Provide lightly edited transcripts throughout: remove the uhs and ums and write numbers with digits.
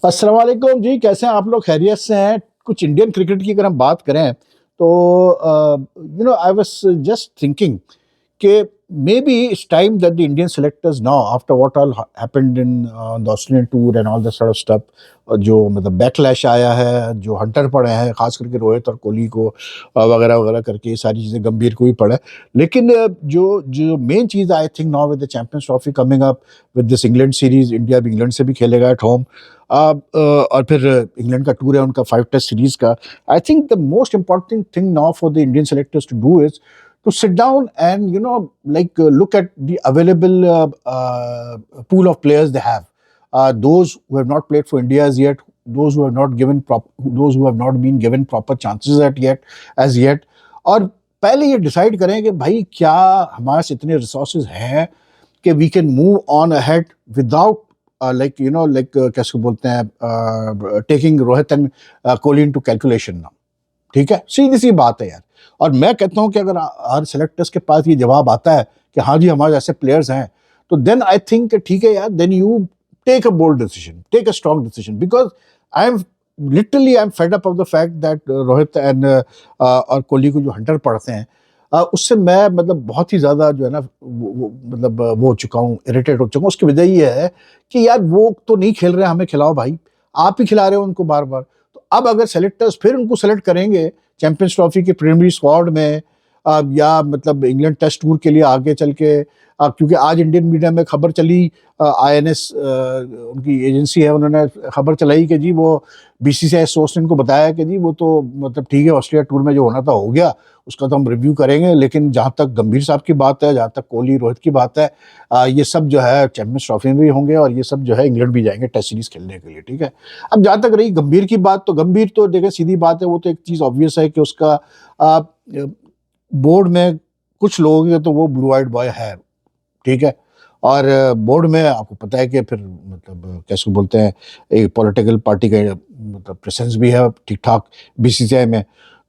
अस्सलाम वालेकुम जी, कैसे हैं आप लोग? खैरियत से हैं? कुछ इंडियन क्रिकेट की अगर हम बात करें तो आई वाज जस्ट थिंकिंग कि maybe it's time that the Indian selectors now, after what all happened in the Australian tour and all that sort of stuff, जो मतलब बैकलैश आया है, जो हंटर पड़े हैं, खास करके रोहित और कोहली को वगैरह वगैरह करके ये सारी चीज़ें गंभीर को भी पड़ा है। लेकिन जो जो main cheese I think now with the champions trophy coming up with this England series, India भी इंग्लैंड से भी खेलेगा एट होम। और फिर इंग्लैंड का टूर है उनका 5 टेस्ट सीरीज का। I think the most important thing now for the Indian selectors to do is to sit down and look at the available pool of players they have, those who have not played for India as yet, those who have not been given proper chances as yet, और पहले ये decide करें कि भाई क्या हमारे पास इतने resources हैं कि we can move on ahead without कैसे बोलते हैं, taking Rohit and Kohli into calculation ना। ठीक है, सीधी सी बात है यार। और मैं कहता हूं कि अगर हर सेलेक्टर्स के पास ये जवाब आता है कि हाँ जी हमारे ऐसे प्लेयर्स हैं, तो देन आई थिंक ठीक है यार, then you take a bold decision, take a strong decision, because I am fed up of the fact that Rohit and और कोहली को जो हंटर पड़ते हैं, उससे मैं मतलब बहुत ही ज़्यादा जो है ना वो हो चुका हूँ, इरिटेट हो चुका हूँ। उसकी वजह ये है कि यार वो तो नहीं खेल रहे, हमें खिलाओ भाई, आप ही खिला रहे हो उनको बार बार। तो अब अगर सेलेक्टर्स फिर उनको सेलेक्ट करेंगे चैंपियंस ट्रॉफी के प्रीलिमिनरी स्क्वाड में, या मतलब इंग्लैंड टेस्ट टूर के लिए आगे चल के, क्योंकि आज इंडियन मीडिया में खबर चली, आईएनएस उनकी एजेंसी है, उन्होंने खबर चलाई कि जी वो बीसीसीआई सोर्स ने इनको बताया कि जी वो तो मतलब ठीक है, ऑस्ट्रेलिया टूर में जो होना था हो गया, उसका तो हम रिव्यू करेंगे, लेकिन जहाँ तक गंभीर साहब की बात है, जहाँ तक कोहली रोहित की बात है, ये सब जो है चैंपियंस ट्रॉफी में भी होंगे और ये सब जो है इंग्लैंड भी जाएंगे टेस्ट सीरीज खेलने के लिए। ठीक है, अब जहाँ तक रही गंभीर की बात, तो गंभीर तो देखिए सीधी बात है, वो तो एक चीज़ ऑब्वियस है कि उसका बोर्ड में कुछ लोगों के तो वो ब्लू आइड बॉय है। ठीक है, और बोर्ड में आपको पता है कि फिर मतलब कैसे बोलते हैं, एक पॉलिटिकल पार्टी का मतलब प्रेजेंस भी है ठीक ठाक बीसीसीआई में।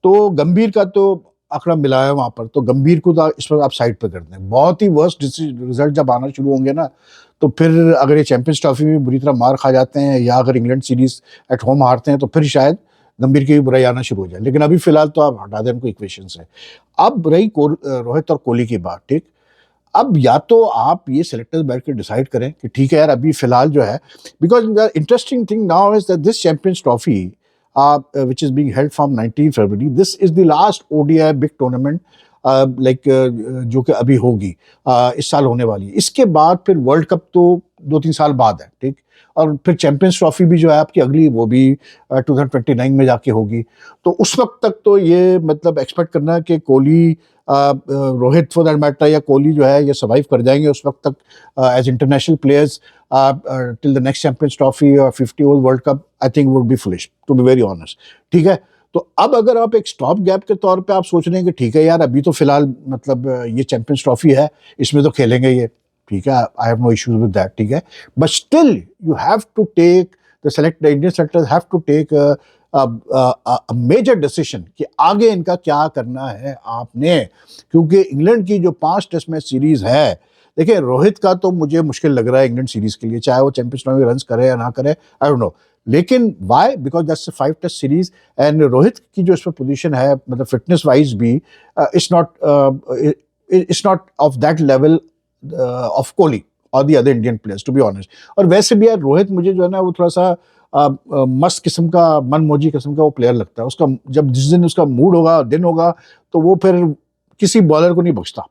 तो गंभीर का तो आंकड़ा मिला है वहाँ पर, तो गंभीर को तो इस पर आप साइड पर कर दें। बहुत ही वर्स्ट रिजल्ट जब आना शुरू होंगे ना, तो फिर अगर ये चैंपियंस ट्रॉफी में बुरी तरह मार खा जाते हैं, या अगर इंग्लैंड सीरीज एट होम हारते हैं, तो फिर शायद गंभीर की भी बुराई आना शुरू हो जाए। लेकिन अभी फिलहाल तो आप हटा दें उनको इक्वेशन से। अब रही रोहित और कोहली की बात। ठीक, अब या तो आप ये सेलेक्टर्स बैठ के डिसाइड करें कि ठीक है यार, अभी फिलहाल जो है, because the interesting thing now is that this champions trophy which is being held from 19 February, this is the last ODI big tournament जो कि अभी होगी, इस साल होने वाली है। इसके बाद फिर वर्ल्ड कप तो 2-3 साल बाद है। ठीक, और फिर चैंपियंस ट्रॉफी भी जो है आपकी अगली, वो भी 2029 में जाके होगी। तो उस वक्त तक तो ये मतलब एक्सपेक्ट करना कि Kohli, Rohit for that matter, या कोहली जो है ये सर्वाइव कर जाएंगे उस वक्त तक as international players till the next champions trophy और 50 over world cup, I think would be foolish to be very honest. ठीक है, तो अब अगर आप एक स्टॉप गैप के तौर पे आप सोच रहे हैं कि ठीक है यार, अभी तो फिलहाल मतलब ये चैंपियंस ट्रॉफी है, इसमें तो खेलेंगे ये, ठीक है, I have no issues with that. ठीक है, but still you have to take the Indian selectors have to take major decision कि आगे इनका क्या करना है आपने। क्योंकि इंग्लैंड की जो 5 टेस्ट मैच सीरीज है, देखिए रोहित का तो मुझे मुश्किल लग रहा है इंग्लैंड सीरीज के लिए, चाहे वो चैंपियंस ट्रॉफी रन करे या ना करे, आई डोंट नो। लेकिन why, because that's 5 test series, and Rohit की जो इसमें पोजीशन है मतलब फिटनेस वाइज भी, it's not of that level of Kohli और the other Indian players, to be honest. और वैसे भी यार रोहित मुझे जो है ना वो थोड़ा सा मस्त किस्म का, मनमोजी किस्म का वो प्लेयर लगता है। उसका जब जिस दिन उसका मूड होगा, दिन होगा, तो वो फिर किसी बॉलर को नहीं बख्शता।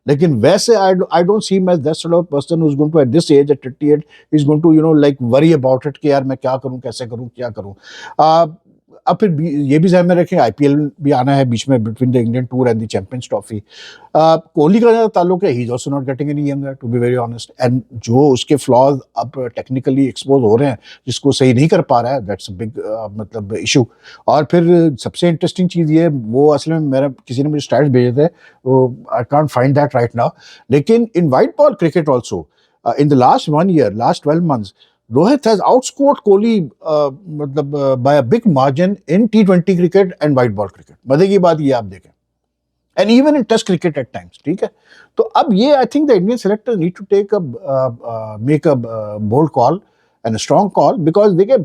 लेकिन वैसे आई डोंट सी मैं that sort of person who is going to at this age at 38 is going to like worry about it कि यार मैं क्या करूं, कैसे करूं, क्या करूं। अब फिर ये भी ध्यान में रखें, आईपीएल भी आना है बीच में, between the Indian tour and the champions trophy. Kohli का जहाँ ताल्लुक है, he is also not getting any younger, to be very honest. And जो उसके फ्लॉज अब टेक्निकली एक्सपोज हो रहे हैं, जिसको सही नहीं कर पा रहा है, दैट्स अ बिग मतलब इशू। और फिर सबसे इंटरेस्टिंग चीज़ ये, वो असल में मेरा किसी ने मुझे स्टैट्स भेजे थे, वो I can't find that right now, लेकिन in white ball cricket also in the last 1 year, last 12 months, Rohit has outscored Kohli by a big margin in T20 cricket and white ball cricket. मजे की बात ये आप देखें, and even in Test cricket at times. ठीक है, तो अब ये I think the Indian selectors need to take a make a bold call and strong call, because देखिए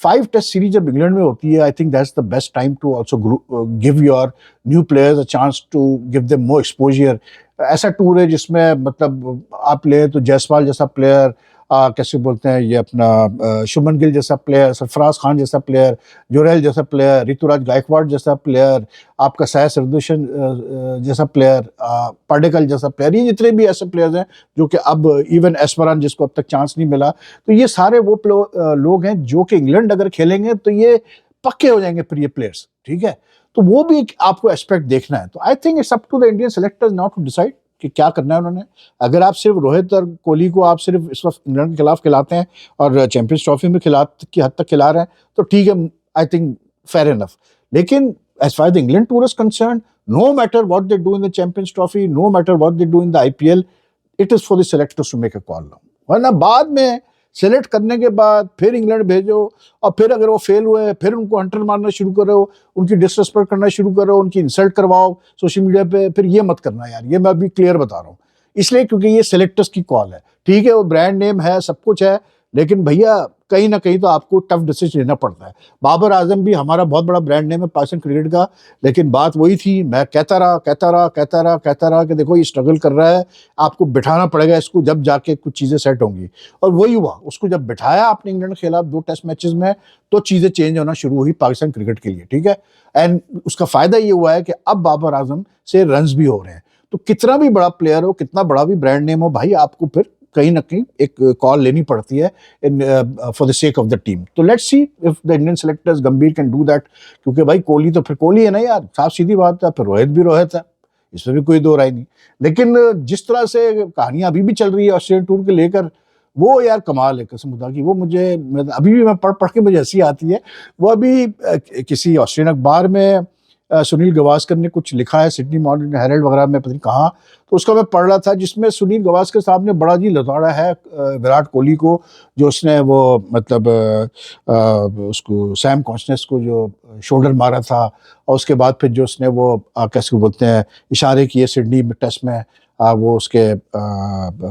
5 टेस्ट सीरीज जब इंग्लैंड में होती है, I think that's the best time to also give your new players a chance to give them more exposure. ऐसा tour है जिसमें मतलब आप ले तो जायसवाल जैसा प्लेयर, कैसे बोलते हैं ये अपना शुभमन गिल जैसा प्लेयर, सरफराज खान जैसा प्लेयर, जोरेल जैसा प्लेयर, ऋतुराज गायकवाड़ जैसा प्लेयर, आपका साया सरदुशन जैसा प्लेयर, पाडेकल जैसा प्लेयर, ये जितने भी ऐसे प्लेयर्स हैं जो कि अब इवन एस्परान जिसको अब तक चांस नहीं मिला, तो ये सारे वो लोग हैं जो कि इंग्लैंड अगर खेलेंगे तो ये पक्के हो जाएंगे फिर ये प्लेयर्स, ठीक है। तो वो भी आपको एस्पेक्ट देखना है। तो I think it's up to the Indian selectors now to decide कि क्या करना है उन्होंने। अगर आप सिर्फ रोहित और कोहली को आप सिर्फ इस वक्त इंग्लैंड के खिलाफ खिलाते हैं और चैंपियंस ट्रॉफी में खिला की हद तक खिला रहे हैं तो ठीक है, आई थिंक फेयर इनफ। लेकिन as far the England tour is concern, no matter what they do in the champions Trophy, no matter what they do in the IPL, it is for the selectors to make a call now. वरना बाद में select करने के बाद फिर England भेजो और फिर अगर वो फेल हुए फिर उनको हंटर मारना शुरू करो, उनकी डिसरिस्पेक्ट करना शुरू करो, उनकी इंसल्ट करवाओ सोशल मीडिया पे, फिर ये मत करना यार। ये मैं अभी क्लियर बता रहा हूँ, इसलिए क्योंकि ये सेलेक्टर्स की कॉल है। ठीक है वो ब्रांड नेम है, सब कुछ है, लेकिन भैया कहीं ना कहीं तो आपको टफ डिसीजन लेना पड़ता है। बाबर आजम भी हमारा बहुत बड़ा ब्रांड नेम है पाकिस्तान क्रिकेट का, लेकिन बात वही थी, मैं कहता रहा कि देखो ये स्ट्रगल कर रहा है, आपको बिठाना पड़ेगा इसको, जब जाके कुछ चीज़ें सेट होंगी। और वही हुआ, उसको जब बिठाया आपने इंग्लैंड के खिलाफ 2 टेस्ट मैचेस में, तो चीज़ें चेंज होना शुरू हुई पाकिस्तान क्रिकेट के लिए, ठीक है। एंड उसका फ़ायदा ये हुआ है कि अब बाबर आजम से रन्स भी हो रहे हैं। तो कितना भी बड़ा प्लेयर हो, कितना बड़ा भी ब्रांड नेम हो, भाई आपको फिर कहीं ना कहीं एक कॉल लेनी पड़ती है in for the sake of the team. तो let's see if the Indian selectors Gambhir can do that, क्योंकि भाई कोहली तो फिर कोहली है ना यार, साफ सीधी बात है, फिर रोहित भी रोहित है, इसमें भी कोई दो राय नहीं। लेकिन जिस तरह से कहानियां अभी भी चल रही है ऑस्ट्रेलियन टूर के लेकर, वो यार कमाल है कसम खुदा की। वो मुझे अभी भी मैं पढ़ पढ़ के मुझे हंसी आती है। वो अभी किसी ऑस्ट्रेलियन अखबार में सुनील गावस्कर ने कुछ लिखा है, सिडनी मॉर्निंग हेरल्ड वगैरह में पता नहीं कहाँ, तो उसका मैं पढ़ रहा था, जिसमें सुनील गावस्कर साहब ने बड़ा जी लताड़ा है विराट कोहली को, जो उसने वो मतलब उसको सैम कॉन्सनेस को जो शोल्डर मारा था, और उसके बाद फिर जो उसने वो कैसे बोलते हैं इशारे किए सिडनी में टेस्ट में, वो उसके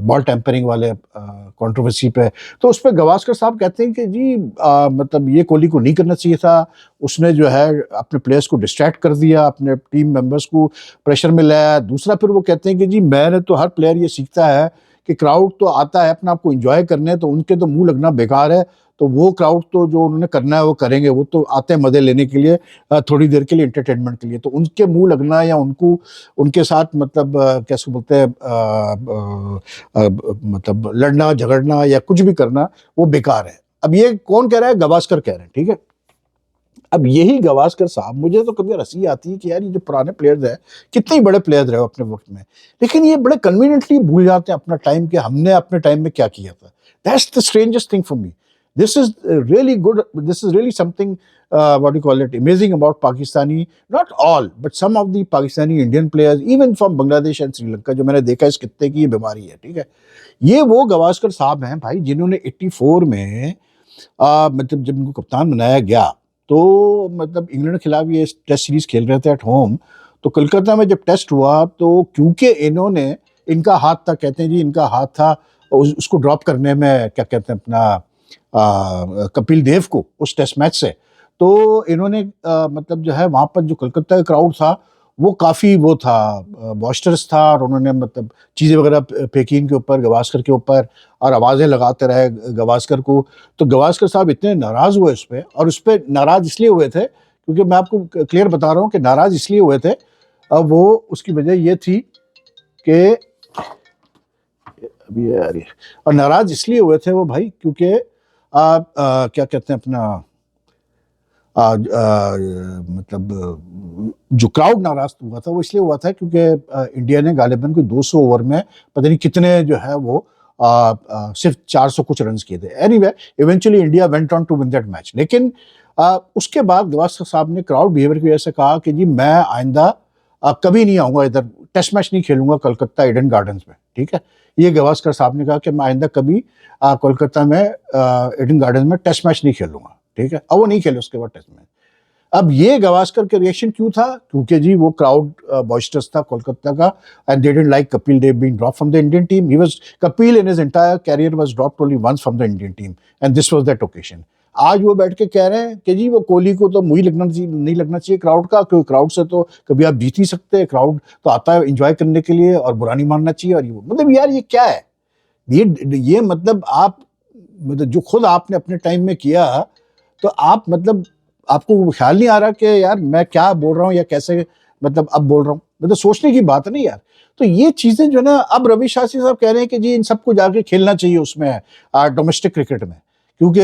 बॉल टेम्परिंग वाले कंट्रोवर्सी पे, तो उस पर गावस्कर साहब कहते हैं कि जी मतलब ये कोहली को नहीं करना चाहिए था, उसने जो है अपने प्लेयर्स को डिस्ट्रैक्ट कर दिया, अपने टीम मेंबर्स को प्रेशर में लाया। दूसरा फिर वो कहते हैं कि जी मैंने तो, हर प्लेयर ये सीखता है कि क्राउड तो आता है अपना आपको एंजॉय करने, तो उनके तो मुंह लगना बेकार है, तो वो क्राउड तो जो उन्होंने करना है वो करेंगे, वो तो आते हैं मजे लेने के लिए, थोड़ी देर के लिए एंटरटेनमेंट के लिए, तो उनके मुंह लगना या उनको उनके साथ मतलब कैसे बोलते हैं मतलब लड़ना झगड़ना या कुछ भी करना वो बेकार है। अब ये कौन कह रहा है? गावस्कर कह रहे हैं, ठीक है। अब यही गावस्कर साहब, मुझे तो कभी हंसी आती है कि यार ये जो पुराने प्लेयर्स हैं, कितने ही बड़े प्लेयर्स रहे हो अपने वक्त में, लेकिन ये बड़े कन्वीनियंटली भूल जाते हैं अपना टाइम, कि हमने अपने टाइम में क्या किया था। That's the strangest thing for me. This is really good. This is really something, what do you call it, amazing about Pakistani, not all, but some of the Pakistani Indian players, even from Bangladesh and Sri Lanka, जो मैंने देखा इस कित्ते की ये बीमारी है, ठीक है। ये वो गावस्कर साहब हैं भाई, जिन्होंने 84 में मतलब जब इनको कप्तान बनाया गया, तो मतलब इंग्लैंड के खिलाफ ये टेस्ट सीरीज खेल रहे थे एट होम, तो कलकत्ता में जब टेस्ट हुआ, तो क्योंकि इन्होंने, इनका हाथ था, कहते हैं जी इनका हाथ था उसको ड्रॉप करने में, क्या कहते हैं अपना कपिल देव को उस टेस्ट मैच से, तो इन्होंने मतलब जो है वहाँ पर जो कलकत्ता का क्राउड था वो काफ़ी वो था, बॉस्टर्स था, और उन्होंने मतलब चीज़ें वगैरह फेंकी इनके ऊपर, गावस्कर के ऊपर, और आवाज़ें लगाते रहे गावस्कर को। तो गावस्कर साहब इतने नाराज़ हुए उस पर, और उस पर नाराज़ इसलिए हुए थे क्योंकि मैं आपको क्लियर बता रहा हूँ कि नाराज़ इसलिए हुए थे, अब वो उसकी वजह ये थी कि अभी आ रही है, और नाराज़ इसलिए हुए थे वो भाई क्योंकि क्या कहते हैं अपना मतलब जो क्राउड नाराज हुआ था वो इसलिए हुआ था क्योंकि इंडिया ने गालिबन कोई 200 ओवर में पता नहीं कितने जो है वो सिर्फ 400 कुछ रन किए थे। Anyway eventually India went on to win that match. लेकिन उसके बाद गावस्कर साहब ने क्राउड बिहेवियर की वजह से कहा कि जी मैं आइंदा कभी नहीं आऊँगा इधर, टेस्ट मैच नहीं खेलूंगा कोलकाता ईडन गार्डन्स में, ठीक है। ये गावस्कर साहब ने कहा कि मैं आइंदा कभी कोलकाता में ईडन गार्डन में टेस्ट मैच नहीं खेलूंगा, ठीक है। अब वो नहीं खेले उसके बाद टेस्ट मैच। अब ये गावस्कर के रिएक्शन क्यों था? क्योंकि जी वो क्राउड बॉइस्टर्स था कोलकाता का, and they didn't like Kapil Dev being dropped from the Indian team. He was Kapil in his entire career was dropped only once from the Indian team, and this was that occasion. आज वो बैठ के कह रहे हैं कि जी वो कोहली को तो मुंह नहीं लगना चाहिए क्राउड का, क्योंकि क्राउड से तो कभी आप जीत ही सकते. क्राउड तो आता है एंजॉय करने के लिए और बुरा नहीं मानना चाहिए. और ये मतलब यार ये क्या है? ये मतलब आप, मतलब जो खुद आपने अपने टाइम में किया, तो आप मतलब आपको ख्याल नहीं आ रहा कि यार मैं क्या बोल रहा हूँ या कैसे मतलब अब बोल रहा हूँ? मतलब सोचने की बात है ना यार. तो ये चीजें जो है ना, अब रवि शास्त्री साहब कह रहे हैं कि जी इन सबको जाके खेलना चाहिए उसमें डोमेस्टिक क्रिकेट में, क्योंकि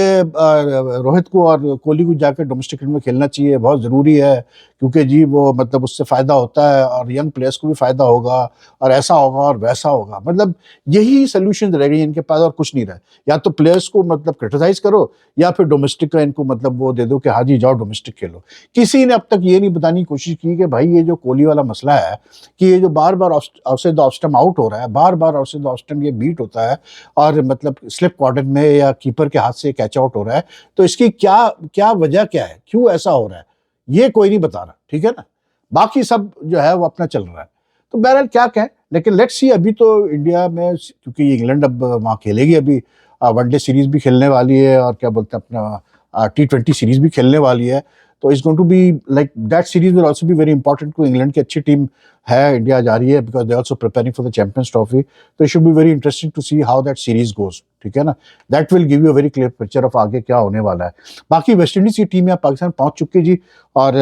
रोहित को और कोहली को जाकर डोमेस्टिक क्रिकेट में खेलना चाहिए, बहुत ज़रूरी है. क्योंकि जी वो मतलब उससे फ़ायदा होता है और यंग प्लेयर्स को भी फ़ायदा होगा, और ऐसा होगा और वैसा होगा. मतलब यही सोल्यूशन रह गई इनके पास और कुछ नहीं रहा. या तो प्लेयर्स को मतलब क्रिटिसाइज करो, या फिर डोमेस्टिक का इनको मतलब वो दे दो कि हाँ जी जाओ डोमेस्टिक खेलो. किसी ने अब तक ये नहीं बताने की कोशिश की कि भाई ये जो कोहली वाला मसला है, कि ये जो बार बार outside the off stump out हो रहा है, बार बार आउटसाइड द ऑफ स्टंप ये बीट होता है, और मतलब स्लिप कॉर्नर में या कीपर के हाथ से कैच आउट हो रहा है, तो इसकी क्या क्या वजह क्या है, क्यों ऐसा हो रहा है, ये कोई नहीं बता रहा. ठीक है ना? बाकी सब जो है वो अपना चल रहा है. तो बहरहाल क्या कहें, लेकिन लेट्स सी. अभी तो इंडिया में, क्योंकि इंग्लैंड अब वहाँ खेलेगी, अभी वनडे सीरीज भी खेलने वाली है, और क्या बोलते हैं अपना T20 सीरीज भी खेलने वाली है. तो it's going to be like that series will also be very important. को इंग्लैंड की अच्छी टीम है, इंडिया जा रही है, because they also preparing for the champions trophy. तो it should be very interesting to see how that series goes. ठीक है ना? That will give you a very clear picture of आगे क्या होने वाला है. बाकी वेस्ट इंडीज की टीम यहाँ पाकिस्तान पहुंच चुकी है जी, और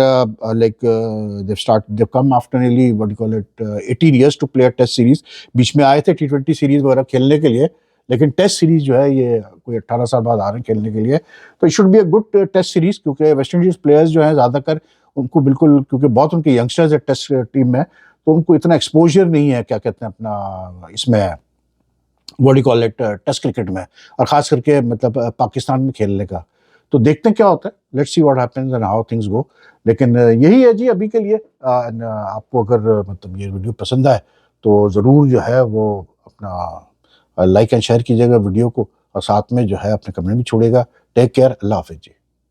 like they come after nearly what you call it 18 years to play a test series. बीच में आए थे T20 सीरीज वगैरह खेलने के लिए, लेकिन टेस्ट सीरीज जो है ये कोई 18 साल बाद आ रहे हैं खेलने के लिए. तो it should be a good test series, क्योंकि वेस्ट इंडीज प्लेयर्स जो हैं ज़्यादातर उनको बिल्कुल, क्योंकि बहुत उनके यंगस्टर्स है टेस्ट टीम में, तो उनको इतना एक्सपोजर नहीं है, क्या कहते हैं अपना इसमें what you call it taste cricket में, और खास करके मतलब पाकिस्तान में खेलने का. तो देखते हैं क्या होता है. Let's see what happens and how things go. लेकिन यही है जी अभी के लिए. आपको अगर मतलब ये वीडियो पसंद आए तो ज़रूर जो है वो अपना लाइक एंड शेयर कीजिएगा वीडियो को, और साथ में जो है अपने कमेंट भी छोड़ेगा. Take care. अल्लाह हाफिज़ जी.